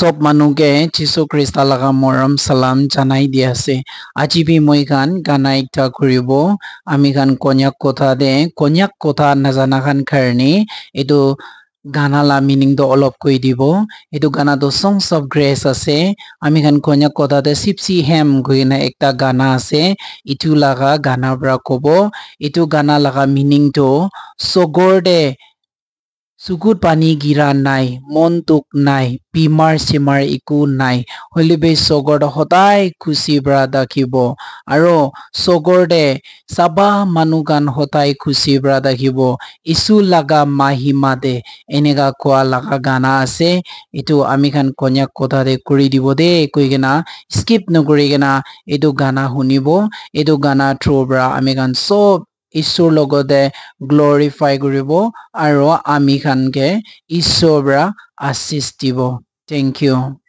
sob manuke Jisu Krista laga moram salam janai di ase aji bi moi kan gana ekta kuribo ami kan konyak kotha najana kan karni etu gana la meaning do olop koi dibo etu gana do songs of grace ase ami kan konyak kotha de sipsi hem goina ekta gana ase itu laga gana bra kobo itu gana laga meaning to sogor de Sugut pani gira nai, montuk nai, pimar simar iku nai. Holibe sogor de hodai kusi brada kibo. Aro sogor de sabah manugan hodai kusi brada kibo. Isu laga mahima de enega kwa laga gana ase. Itu amikan konyak kotha de kuri dibo de koi gena skip no kuri gena itu gana hunibo. Itu gana through bra amikan sob Isur logode glorify koribo aro ami khan ke Isur bra assist dibo. Thank you.